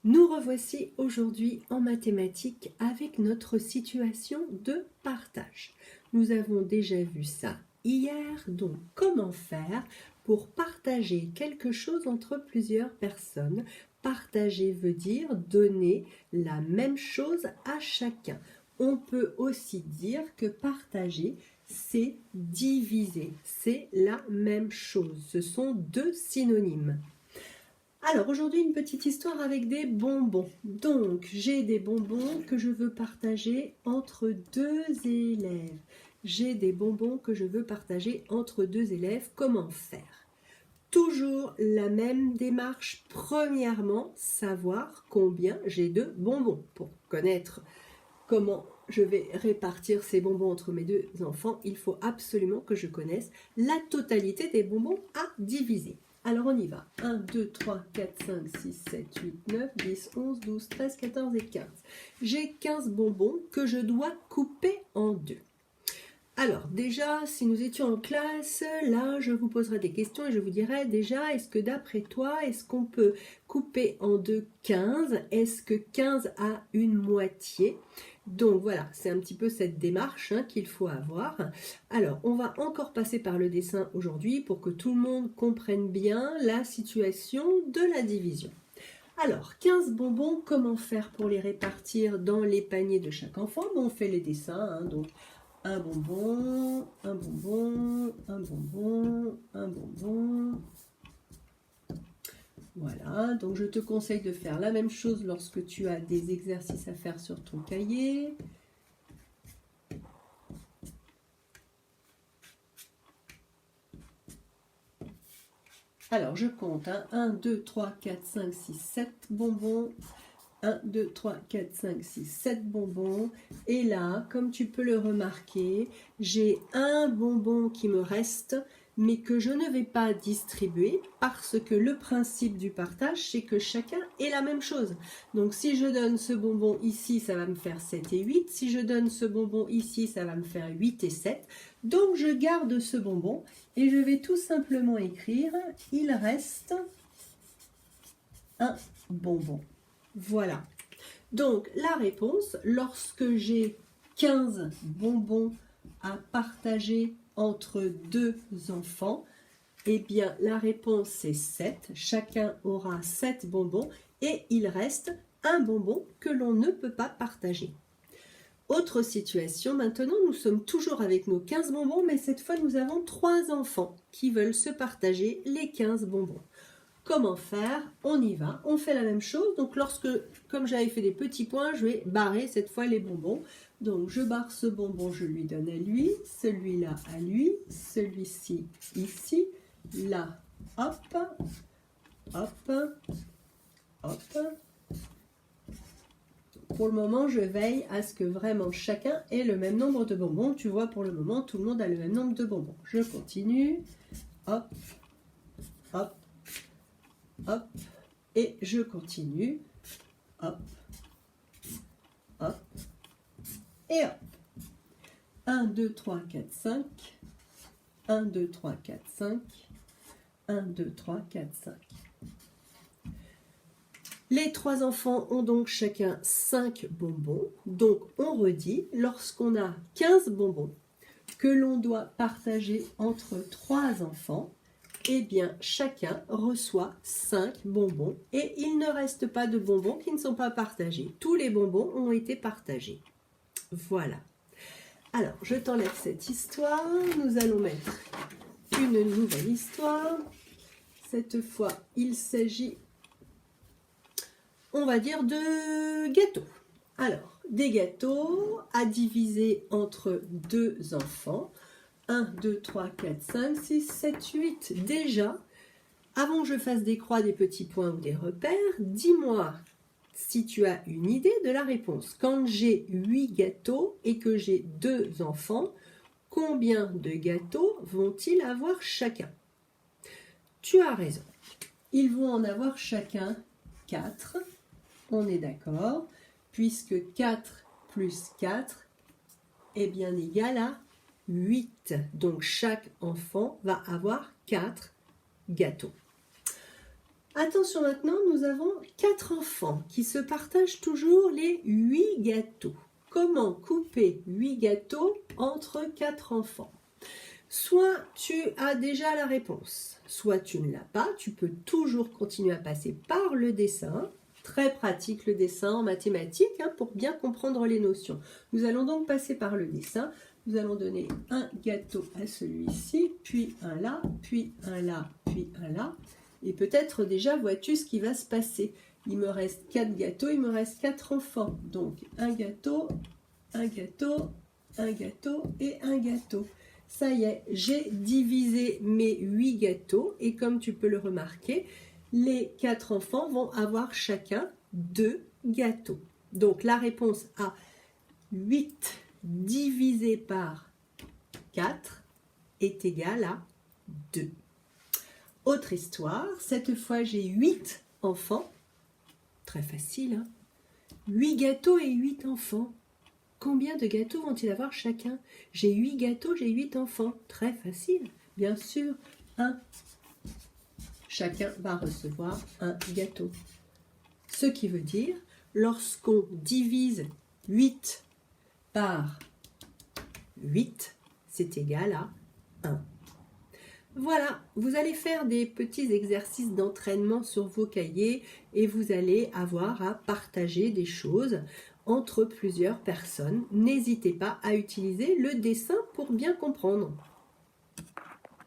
Nous revoici aujourd'hui en mathématiques avec notre situation de partage. Nous avons déjà vu ça hier, donc comment faire pour partager quelque chose entre plusieurs personnes. Partager veut dire donner la même chose à chacun. On peut aussi dire que partager, c'est diviser, c'est la même chose. Ce sont deux synonymes. Alors aujourd'hui une petite histoire avec des bonbons. Donc j'ai des bonbons que je veux partager entre deux élèves. J'ai des bonbons que je veux partager entre deux élèves. Comment faire? Toujours la même démarche. Premièrement, savoir combien j'ai de bonbons. Pour connaître comment je vais répartir ces bonbons entre mes deux enfants, il faut absolument que je connaisse la totalité des bonbons à diviser. Alors on y va. 1, 2, 3, 4, 5, 6, 7, 8, 9, 10, 11, 12, 13, 14 et 15. J'ai 15 bonbons que je dois couper en deux. Alors déjà, si nous étions en classe, là je vous poserai des questions et je vous dirai déjà, est-ce que d'après toi, est-ce qu'on peut couper en deux 15? Est-ce que 15 a une moitié? Donc voilà, c'est un petit peu cette démarche qu'il faut avoir. Alors, on va encore passer par le dessin aujourd'hui pour que tout le monde comprenne bien la situation de la division. Alors, 15 bonbons, comment faire pour les répartir dans les paniers de chaque enfant? On fait les dessins, donc un bonbon, un bonbon, un bonbon, un bonbon. Voilà, donc je te conseille de faire la même chose lorsque tu as des exercices à faire sur ton cahier. Alors, je compte 1, 2, 3, 4, 5, 6, 7 bonbons. 1, 2, 3, 4, 5, 6, 7 bonbons. Et là, comme tu peux le remarquer, j'ai un bonbon qui me reste, mais que je ne vais pas distribuer parce que le principe du partage, c'est que chacun ait la même chose. Donc, si je donne ce bonbon ici, ça va me faire 7 et 8. Si je donne ce bonbon ici, ça va me faire 8 et 7. Donc, je garde ce bonbon et je vais tout simplement écrire « Il reste un bonbon ». Voilà. Donc, la réponse, lorsque j'ai 15 bonbons à partager entre deux enfants, eh bien, la réponse, c'est 7. Chacun aura 7 bonbons et il reste un bonbon que l'on ne peut pas partager. Autre situation, maintenant, nous sommes toujours avec nos 15 bonbons, mais cette fois, nous avons 3 enfants qui veulent se partager les 15 bonbons. Comment faire? On y va, on fait la même chose. Donc comme j'avais fait des petits points, je vais barrer cette fois les bonbons. Donc je barre ce bonbon, je lui donne à lui, celui-là à lui, celui-ci ici, là, hop, hop, hop. Pour le moment, je veille à ce que vraiment chacun ait le même nombre de bonbons. Tu vois, pour le moment, tout le monde a le même nombre de bonbons. Je continue, hop, hop, hop, et je continue, hop, hop, et hop. 1, 2, 3, 4, 5, 1, 2, 3, 4, 5, 1, 2, 3, 4, 5. Les 3 enfants ont donc chacun 5 bonbons. Donc on redit, lorsqu'on a 15 bonbons que l'on doit partager entre 3 enfants, eh bien, chacun reçoit 5 bonbons et il ne reste pas de bonbons qui ne sont pas partagés. Tous les bonbons ont été partagés. Voilà. Alors, je t'enlève cette histoire. Nous allons mettre une nouvelle histoire. Cette fois, il s'agit, on va dire, de gâteaux. Alors, des gâteaux à diviser entre 2 enfants. 1, 2, 3, 4, 5, 6, 7, 8. Déjà, avant que je fasse des croix, des petits points ou des repères, dis-moi si tu as une idée de la réponse. Quand j'ai 8 gâteaux et que j'ai 2 enfants, combien de gâteaux vont-ils avoir chacun? Tu as raison. Ils vont en avoir chacun 4. On est d'accord, puisque 4 plus 4 est bien égal à 8. Donc chaque enfant va avoir 4 gâteaux. Attention maintenant, nous avons 4 enfants qui se partagent toujours les 8 gâteaux. Comment couper 8 gâteaux entre 4 enfants? Soit tu as déjà la réponse, soit tu ne l'as pas. Tu peux toujours continuer à passer par le dessin. Très pratique le dessin en mathématiques pour bien comprendre les notions. Nous allons donc passer par le dessin. Nous allons donner un gâteau à celui-ci, puis un là, puis un là, puis un là. Et peut-être déjà vois-tu ce qui va se passer. Il me reste 4 gâteaux, il me reste 4 enfants. Donc un gâteau, un gâteau, un gâteau et un gâteau. Ça y est, j'ai divisé mes 8 gâteaux et comme tu peux le remarquer, les 4 enfants vont avoir chacun 2 gâteaux. Donc la réponse à 8 divisé par 4 est égale à 2. Autre histoire, cette fois j'ai 8 enfants. Très facile, hein? 8 gâteaux et 8 enfants. Combien de gâteaux vont-ils avoir chacun? J'ai 8 gâteaux, j'ai 8 enfants. Très facile, bien sûr. 1. Chacun va recevoir un gâteau. Ce qui veut dire, lorsqu'on divise 8 par 8, c'est égal à 1. Voilà, vous allez faire des petits exercices d'entraînement sur vos cahiers et vous allez avoir à partager des choses entre plusieurs personnes. N'hésitez pas à utiliser le dessin pour bien comprendre.